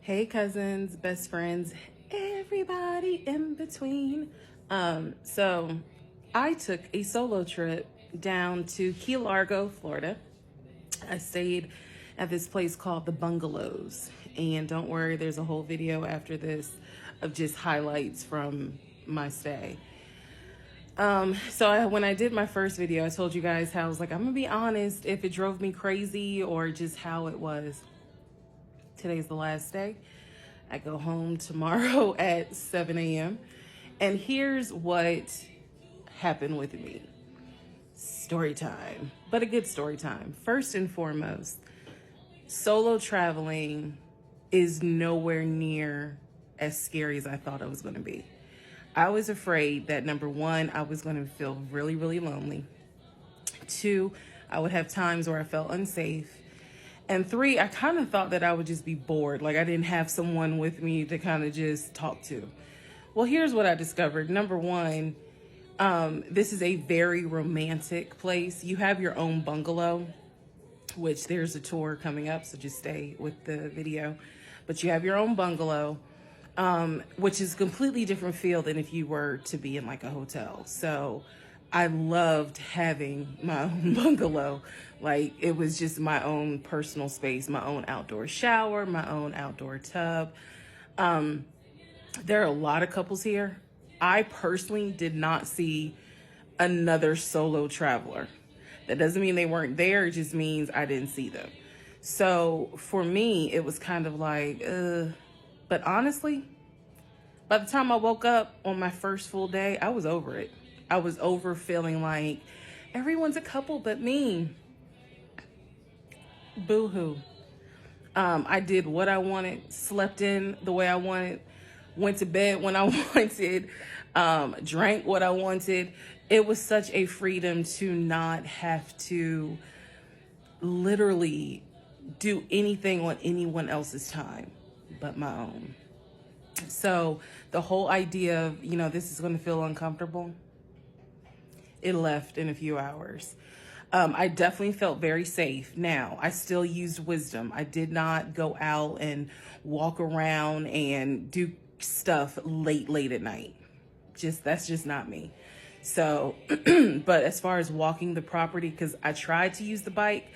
Hey cousins, best friends, everybody in between. So I took a solo trip down to Key Largo, Florida. I stayed at this place called the Bungalows. And don't worry, there's a whole video after this of just highlights from my stay. When I did my first video, I told you guys how I was like, I'm gonna be honest if it drove me crazy or just how it was. Today's the last day. I go home tomorrow at 7 a.m. And here's what happened with me. Story time, but a good story time. First and foremost, solo traveling is nowhere near as scary as I thought it was going to be. I was afraid that number one, I was going to feel really, really lonely. Two, I would have times where I felt unsafe. And three, I kind of thought that I would just be bored. Like I didn't have someone with me to kind of just talk to. Well, here's what I discovered. Number one, this is a very romantic place. You have your own bungalow, which there's a tour coming up, so just stay with the video. But you have your own bungalow, which is a completely different feel than if you were to be in like a hotel. So I loved having my own bungalow. Like it was just my own personal space, my own outdoor shower, my own outdoor tub. There are a lot of couples here. I personally did not see another solo traveler. That doesn't mean they weren't there. It just means I didn't see them. So for me, it was kind of like, but honestly, by the time I woke up on my first full day, I was over it. I was over feeling like everyone's a couple but me. Boo-hoo. I did what I wanted, slept in the way I wanted, went to bed when I wanted, drank what I wanted. It was such a freedom to not have to literally do anything on anyone else's time but my own. So the whole idea of, this is going to feel uncomfortable, it left in a few hours. I definitely felt very safe. Now, I still used wisdom. I did not go out and walk around and do stuff late at night. That's just not me. So, but as far as walking the property, because I tried to use the bike,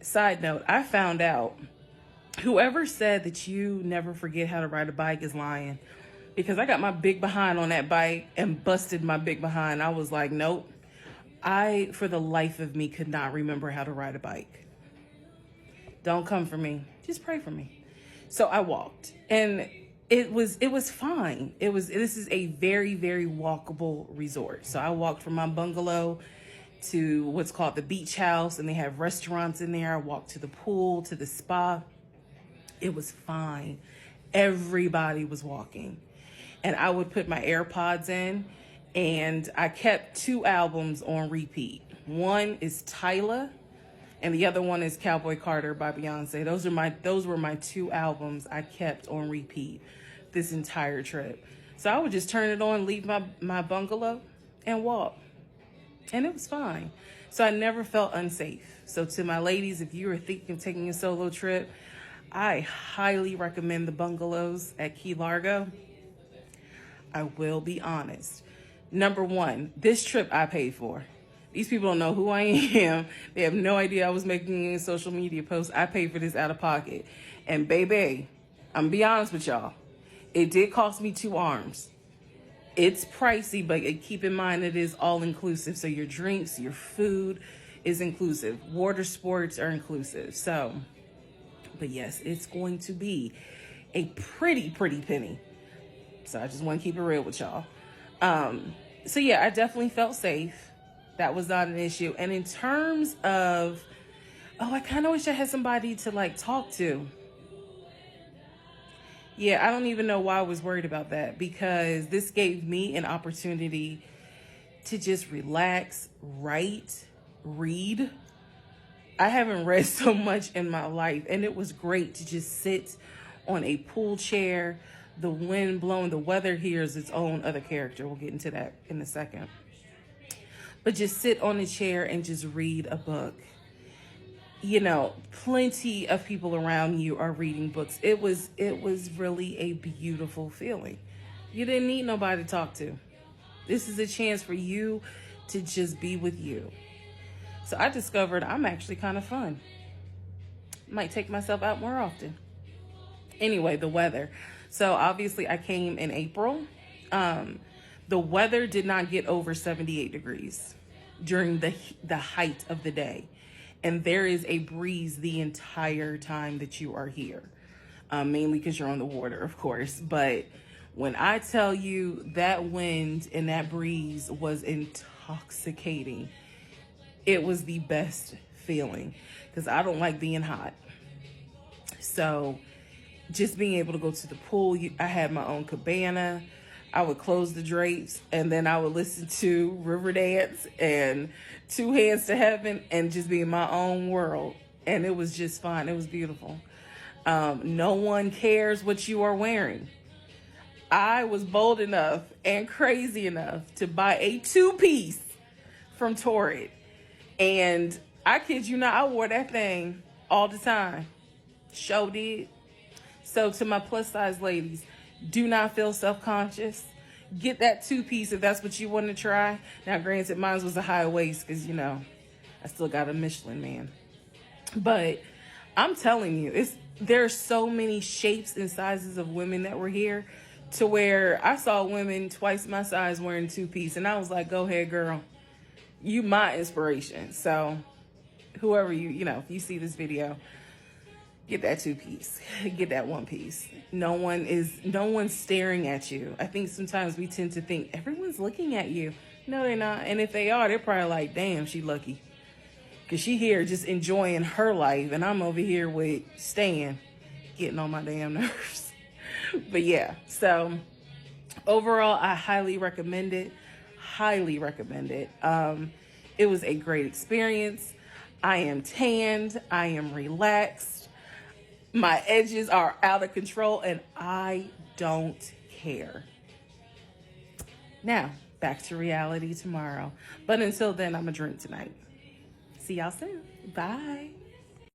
side note, I found out whoever said that you never forget how to ride a bike is lying. Because I got my big behind on that bike and busted my big behind. I was like, nope. I, for the life of me, could not remember how to ride a bike. Don't come for me. Just pray for me. So I walked, and it was fine. This is a very, very walkable resort. So I walked from my bungalow to what's called the beach house, and they have restaurants in there. I walked to the pool, to the spa. It was fine. Everybody was walking. And I would put my AirPods in, and I kept two albums on repeat. One is Tyla, and the other one is Cowboy Carter by Beyonce. Those were my two albums I kept on repeat this entire trip. So I would just turn it on, leave my bungalow, and walk. And it was fine. So I never felt unsafe. So to my ladies, if you are thinking of taking a solo trip, I highly recommend the bungalows at Key Largo. I will be honest. Number one, this trip I paid for. These people don't know who I am. They have no idea I was making any social media posts. I paid for this out of pocket. And baby, I'm gonna be honest with y'all. It did cost me 2 arms. It's pricey, but keep in mind it is all inclusive. So your drinks, your food is inclusive. Water sports are inclusive. So, but yes, it's going to be a pretty penny. So I just want to keep it real with y'all. So yeah, I definitely felt safe. That was not an issue. And in terms of, I kind of wish I had somebody to like talk to. Yeah, I don't even know why I was worried about that, because this gave me an opportunity to just relax, write, read. I haven't read so much in my life, and it was great to just sit on a pool chair, the wind blowing. The weather here is its own other character. We'll get into that in a second. But just sit on a chair and just read a book. you know, plenty of people around you are reading books. It was really a beautiful feeling. You didn't need nobody to talk to. This is a chance for you to just be with you. So I discovered I'm actually kind of fun. Might take myself out more often. Anyway, the weather. So obviously I came in April. The weather did not get over 78 degrees during the height of the day. And there is a breeze the entire time that you are here. Mainly because you're on the water, of course. But when I tell you that wind and that breeze was intoxicating, it was the best feeling because I don't like being hot. So just being able to go to the pool, I had my own cabana. I would close the drapes and then I would listen to Riverdance and Two Hands to Heaven and just be in my own world. And it was just fun. It was beautiful. No one cares what you are wearing. I was bold enough and crazy enough to buy a 2-piece from Torrid. And I kid you not, I wore that thing all the time. Show did. So to my plus size ladies, do not feel self-conscious. Get that 2-piece if that's what you want to try. Now, granted, mine was a high waist because, you know, I still got a Michelin man. But I'm telling you, there are so many shapes and sizes of women that were here to where I saw women twice my size wearing 2-piece. And I was like, go ahead, girl. You my inspiration. So whoever if you see this video, get that 2-piece, get that 1-piece. No one's staring at you. I think sometimes we tend to think everyone's looking at you. No, they're not. And if they are, they're probably like, damn, she lucky. Cause she here just enjoying her life. And I'm over here with Stan getting on my damn nerves. But yeah, so overall, I highly recommend it. Highly recommend it. It was a great experience. I am tanned. I am relaxed. My edges are out of control and I don't care. Now, back to reality tomorrow. But until then, I'm going to drink tonight. See y'all soon. Bye.